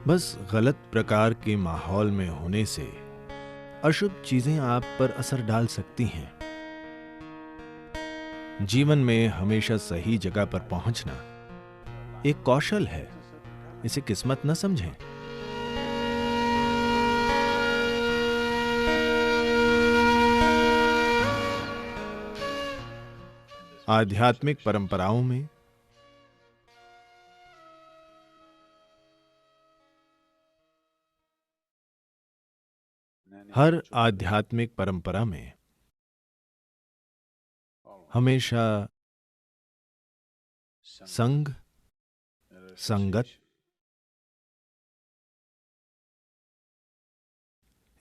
बस गलत प्रकार के माहौल में होने से अशुभ चीजें आप पर असर डाल सकती हैं। जीवन में हमेशा सही जगह पर पहुंचना एक कौशल है, इसे किस्मत न समझें। आध्यात्मिक परंपराओं में हर आध्यात्मिक परंपरा में हमेशा संग, संगत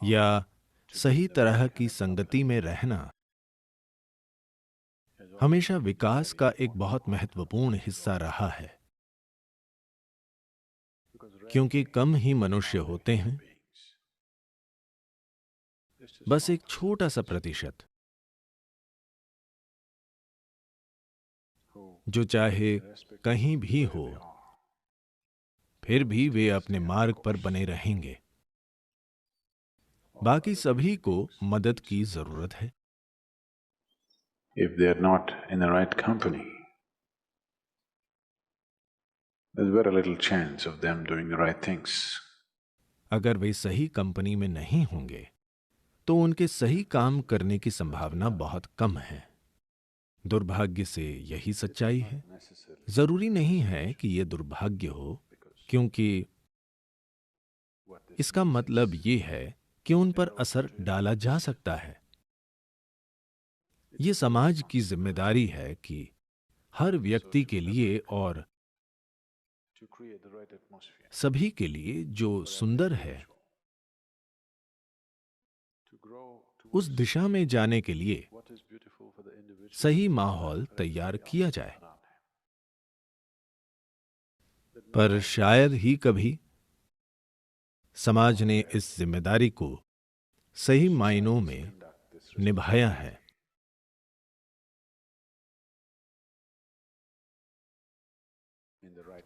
या सही तरह की संगति में रहना हमेशा विकास का एक बहुत महत्वपूर्ण हिस्सा रहा है। क्योंकि कम ही मनुष्य होते हैं, बस एक छोटा सा प्रतिशत, जो चाहे कहीं भी हो फिर भी वे अपने मार्ग पर बने रहेंगे। बाकी सभी को मदद की जरूरत है। If they are not in the right company, there's very little chance of them doing the right things. अगर वे सही कंपनी में नहीं होंगे तो उनके सही काम करने की संभावना बहुत कम है। दुर्भाग्य से यही सच्चाई है। जरूरी नहीं है कि यह दुर्भाग्य हो, क्योंकि इसका मतलब ये है कि उन पर असर डाला जा सकता है। ये समाज की जिम्मेदारी है कि हर व्यक्ति के लिए और सभी के लिए जो सुंदर है, उस दिशा में जाने के लिए सही माहौल तैयार किया जाए। पर शायद ही कभी समाज ने इस जिम्मेदारी को सही मायनों में निभाया है।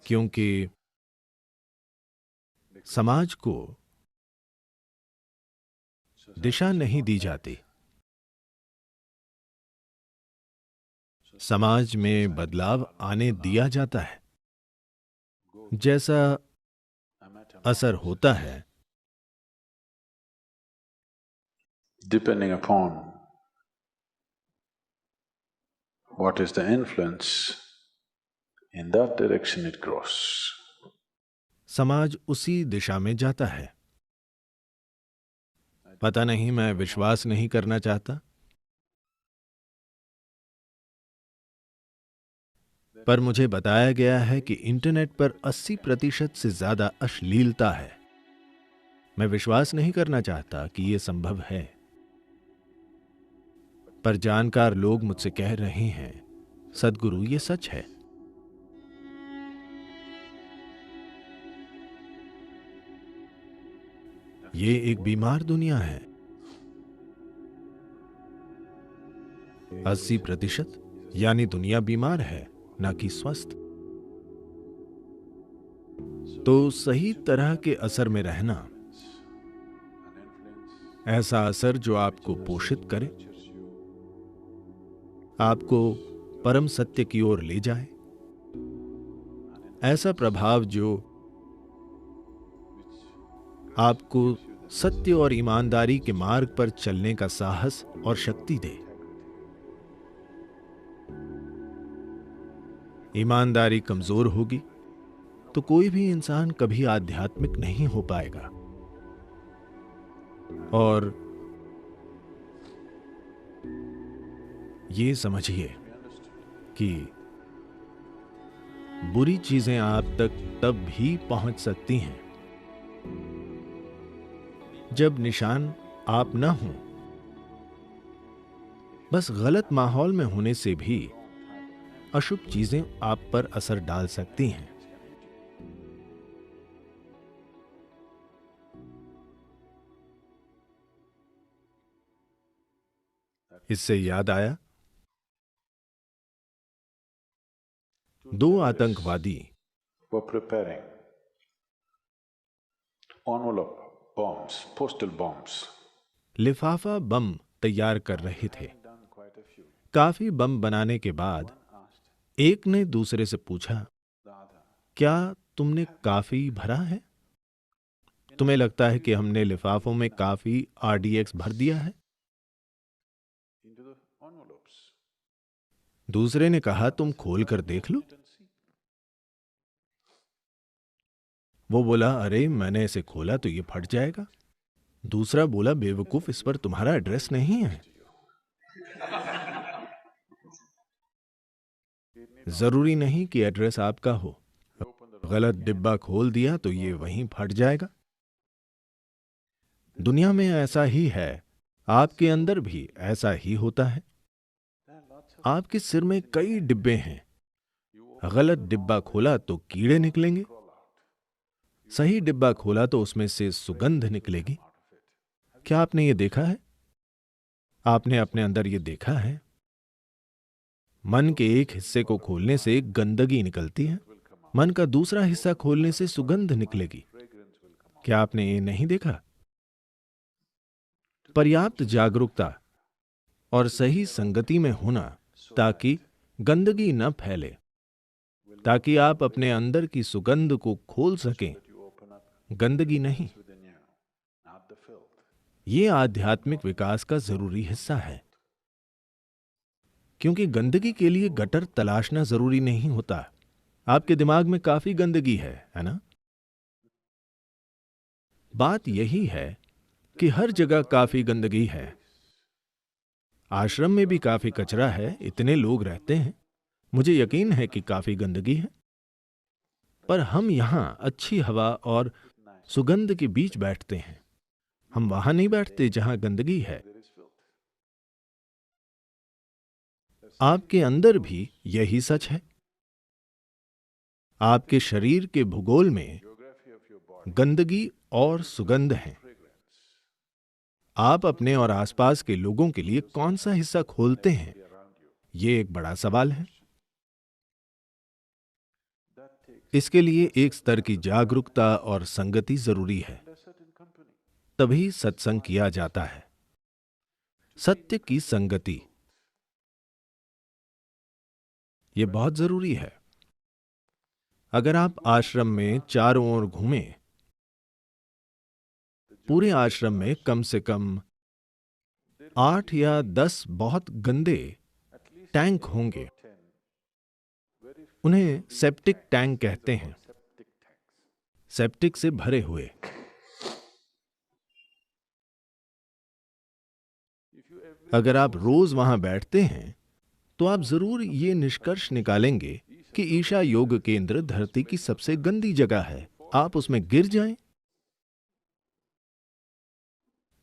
क्योंकि समाज को दिशा नहीं दी जाती। समाज में बदलाव आने दिया जाता है। जैसा असर होता है, Depending upon what is the influence, in that direction it grows. समाज उसी दिशा में जाता है। पता नहीं, मैं विश्वास नहीं करना चाहता, पर मुझे बताया गया है कि इंटरनेट पर 80% से ज्यादा अश्लीलता है। मैं विश्वास नहीं करना चाहता कि यह संभव है, पर जानकार लोग मुझसे कह रहे हैं, सद्गुरु, यह सच है। ये एक बीमार दुनिया है। 80% यानी दुनिया बीमार है, ना कि स्वस्थ। तो सही तरह के असर में रहना, ऐसा असर जो आपको पोषित करे, आपको परम सत्य की ओर ले जाए, ऐसा प्रभाव जो आपको सत्य और ईमानदारी के मार्ग पर चलने का साहस और शक्ति दे। ईमानदारी कमजोर होगी तो कोई भी इंसान कभी आध्यात्मिक नहीं हो पाएगा। और ये समझिए कि बुरी चीजें आप तक तब भी पहुंच सकती हैं जब निशान आप न हों। बस गलत माहौल में होने से भी अशुभ चीजें आप पर असर डाल सकती हैं। इससे याद आया, 2 आतंकवादी Were preparing envelope bombs, postal bombs. लिफाफा बम तैयार कर रहे थे। Done quite a few. काफी बम बनाने के बाद Asked एक ने दूसरे से पूछा, the other, क्या तुमने काफी भरा है? तुम्हें लगता है कि हमने लिफाफों में काफी आरडीएक्स भर दिया है? into the envelopes. दूसरे ने कहा, तुम खोल कर देख लो। And see. वो बोला, अरे मैंने इसे खोला तो ये फट जाएगा। दूसरा बोला, बेवकूफ, इस पर तुम्हारा एड्रेस नहीं है। जरूरी नहीं कि एड्रेस आपका हो। गलत डिब्बा खोल दिया तो ये वहीं फट जाएगा। दुनिया में ऐसा ही है, आपके अंदर भी ऐसा ही होता है। There are lots of आपके सिर में कई डिब्बे हैं। गलत डिब्बा खोला तो कीड़े निकलेंगे, crawl out सही डिब्बा खोला तो उसमें से सुगंध निकलेगी। out of it. क्या आपने ये देखा है? आपने अपने अंदर ये देखा है? मन के एक हिस्से को खोलने से गंदगी निकलती है, मन का दूसरा हिस्सा खोलने से सुगंध निकलेगी। Fragrance will come out. क्या आपने ये नहीं देखा? पर्याप्त जागरूकता और सही संगति में होना ताकि गंदगी न फैले, ताकि आप अपने अंदर की सुगंध को खोल सकें, That you open up गंदगी नहीं। within you, not the filth. ये आध्यात्मिक विकास का जरूरी हिस्सा है, क्योंकि गंदगी के लिए गटर तलाशना जरूरी नहीं होता। आपके दिमाग में काफी गंदगी है ना? बात यही है कि हर जगह काफी गंदगी है। आश्रम में भी काफी कचरा है, इतने लोग रहते हैं, मुझे यकीन है कि काफी गंदगी है। पर हम यहां अच्छी हवा और सुगंध के बीच बैठते हैं। हम वहां नहीं बैठते जहां गंदगी है। There is filth. आपके अंदर भी यही सच है। आपके शरीर के भूगोल में Geography of your body, गंदगी और सुगंध है। fragrance आप अपने और आसपास के लोगों के लिए कौन सा हिस्सा खोलते हैं, around you. ये एक बड़ा सवाल है। That takes इसके लिए एक स्तर की जागरूकता और संगति जरूरी है, a certain company. तभी सत्संग किया जाता है। सत्य की संगति, ये बहुत जरूरी है। अगर आप आश्रम में चारों ओर घूमें, पूरे आश्रम में कम से कम 8 या 10 बहुत गंदे At least टैंक होंगे। 10 very उन्हें सेप्टिक टैंक कहते हैं, septic tanks. सेप्टिक से भरे हुए। If you every अगर आप रोज वहां बैठते हैं तो आप जरूर ये निष्कर्ष निकालेंगे कि ईशा योग केंद्र धरती की सबसे गंदी जगह है। आप उसमें गिर जाएं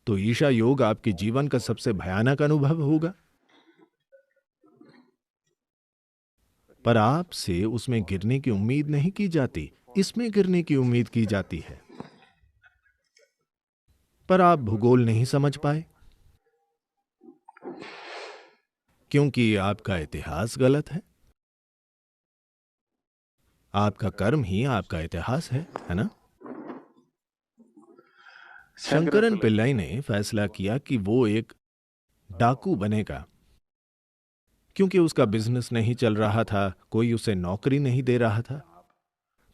तो ईशा योग आपके जीवन का सबसे भयानक अनुभव होगा। पर आपसे उसमें गिरने की उम्मीद नहीं की जाती, इसमें गिरने की उम्मीद की जाती है। पर आप भूगोल नहीं समझ पाए, क्योंकि आपका इतिहास गलत है। आपका कर्म ही आपका इतिहास है ना? शंकरन पिल्लाई ने फैसला किया कि वो एक डाकू बनेगा, क्योंकि उसका बिजनेस नहीं चल रहा था, कोई उसे नौकरी नहीं दे रहा था।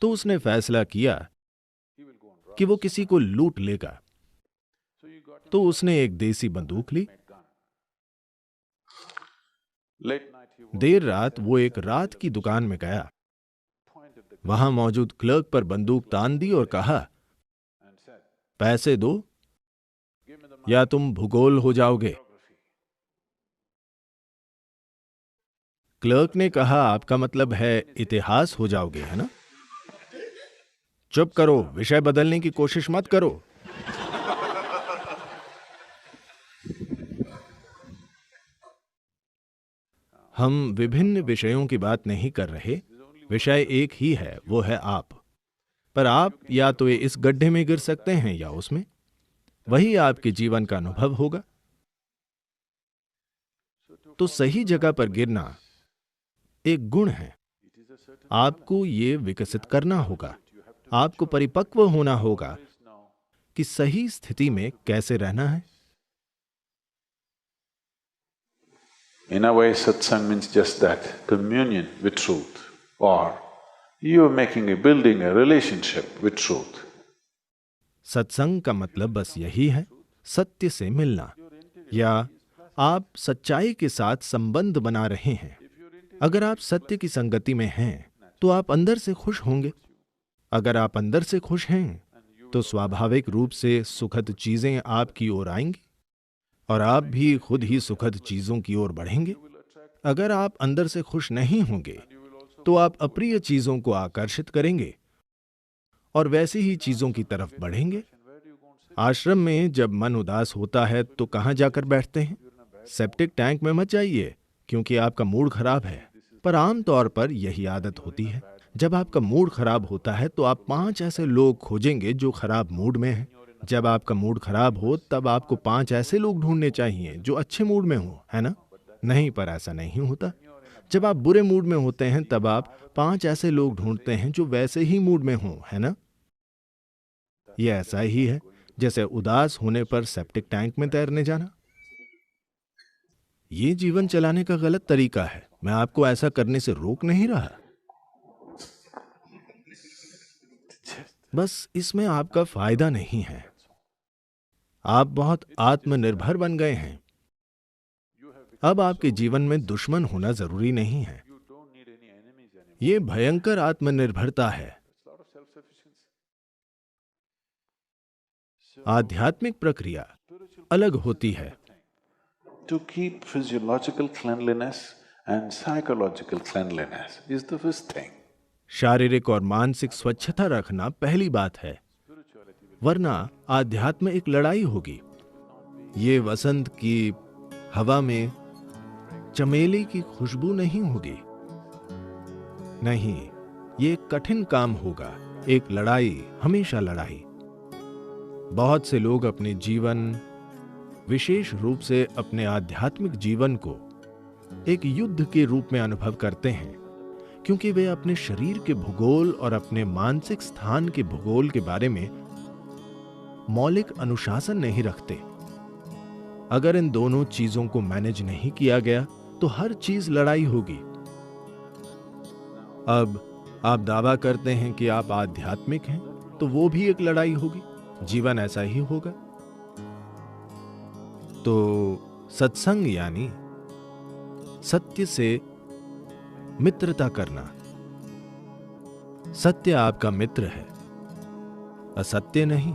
तो उसने फैसला किया he will go on rock. कि वो किसी को लूट लेगा। So you got तो उसने एक देसी बंदूक ली। a gun. Late night he walked, देर रात वो एक रात की दुकान में गया, pointed the वहां मौजूद क्लर्क पर बंदूक तान दी और कहा, gun and said, पैसे दो "Give me the money." या तुम भूगोल हो जाओगे। Geography. क्लर्क ने कहा, आपका मतलब है इतिहास हो जाओगे, है ना? चुप करो, विषय बदलने की कोशिश मत करो। हम विभिन्न विषयों की बात नहीं कर रहे, विषय एक ही है, वो है आप। पर आप या तो इस गड्ढे में गिर सकते हैं या उसमें, वही आपके जीवन का अनुभव होगा। तो सही जगह पर गिरना एक गुण है। It is a certain आपको ये विकसित करना होगा, आपको परिपक्व होना होगा। is now कि सही स्थिति में कैसे रहना है। In a way, satsang means just that, communion with truth, or you are building a relationship with truth. सत्संग का मतलब बस यही है, सत्य से मिलना, या आप सच्चाई के साथ संबंध बना रहे हैं। अगर आप सत्य की संगति में हैं, तो आप अंदर से खुश होंगे। अगर आप अंदर से खुश हैं, तो स्वाभाविक रूप से सुखद चीजें आपकी ओर आएंगी और आप भी खुद ही सुखद चीजों की ओर बढ़ेंगे। अगर आप अंदर से खुश नहीं होंगे, तो आप अप्रिय चीजों को आकर्षित करेंगे और वैसी ही चीजों की तरफ बढ़ेंगे। आश्रम में जब मन उदास होता है तो कहाँ जाकर बैठते हैं? सेप्टिक टैंक में मत जाइए, क्योंकि आपका मूड खराब है। पर आमतौर पर यही आदत होती है। जब आपका मूड खराब होता है तो आप 5 ऐसे लोग खोजेंगे जो खराब मूड में हैं। जब आपका मूड खराब हो तब आपको 5 ऐसे लोग ढूंढने चाहिए जो अच्छे मूड में हो, है ना? नहीं, पर ऐसा नहीं होता। जब आप बुरे मूड में होते हैं तब आप 5 ऐसे लोग ढूंढते हैं जो वैसे ही मूड में हों, है ना? ये ऐसा ही है जैसे उदास होने पर सेप्टिक टैंक में तैरने जाना। ये जीवन चलाने का गलत तरीका है। मैं आपको ऐसा करने से रोक नहीं रहा, बस इसमें आपका फायदा नहीं है। आप बहुत आत्मनिर्भर बन गए हैं। अब आपके जीवन में दुश्मन होना जरूरी नहीं है। ये भयंकर आत्मनिर्भरता है। आध्यात्मिक प्रक्रिया अलग होती है। To keep physiological cleanliness and psychological cleanliness is the first thing. शारीरिक और मानसिक स्वच्छता रखना पहली बात है, वरना आध्यात्म एक लड़ाई होगी। ये वसंत की हवा में चमेली की खुशबू नहीं होगी। नहीं, ये एक कठिन काम होगा, एक लड़ाई, हमेशा लड़ाई। बहुत से लोग अपने जीवन, विशेष रूप से अपने आध्यात्मिक जीवन को एक युद्ध के रूप में अनुभव करते हैं, क्योंकि वे अपने शरीर के भूगोल और अपने मानसिक स्थान के भूगोल के बारे में मौलिक अनुशासन नहीं रखते। अगर इन दोनों चीजों को मैनेज नहीं किया गया तो हर चीज लड़ाई होगी। अब आप दावा करते हैं कि आप आध्यात्मिक हैं, तो वो भी एक लड़ाई होगी। जीवन ऐसा ही होगा। तो सत्संग यानी सत्य से मित्रता करना। सत्य आपका मित्र है, असत्य नहीं।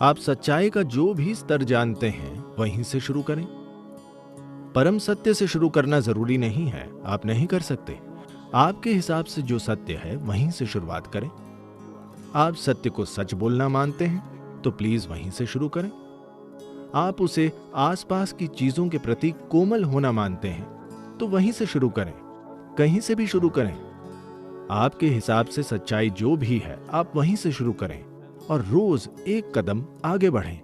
आप सच्चाई का जो भी स्तर जानते हैं वहीं से शुरू करें। परम सत्य से शुरू करना जरूरी नहीं है, आप नहीं कर सकते। आपके हिसाब से जो सत्य है वहीं से शुरुआत करें। आप सत्य को सच बोलना मानते हैं तो प्लीज वहीं से शुरू करें। आप उसे आसपास की चीजों के प्रति कोमल होना मानते हैं तो वहीं से शुरू करें, कहीं से भी शुरू करें। आपके हिसाब से सच्चाई जो भी है आप वहीं से शुरू करें और रोज एक कदम आगे बढ़ें।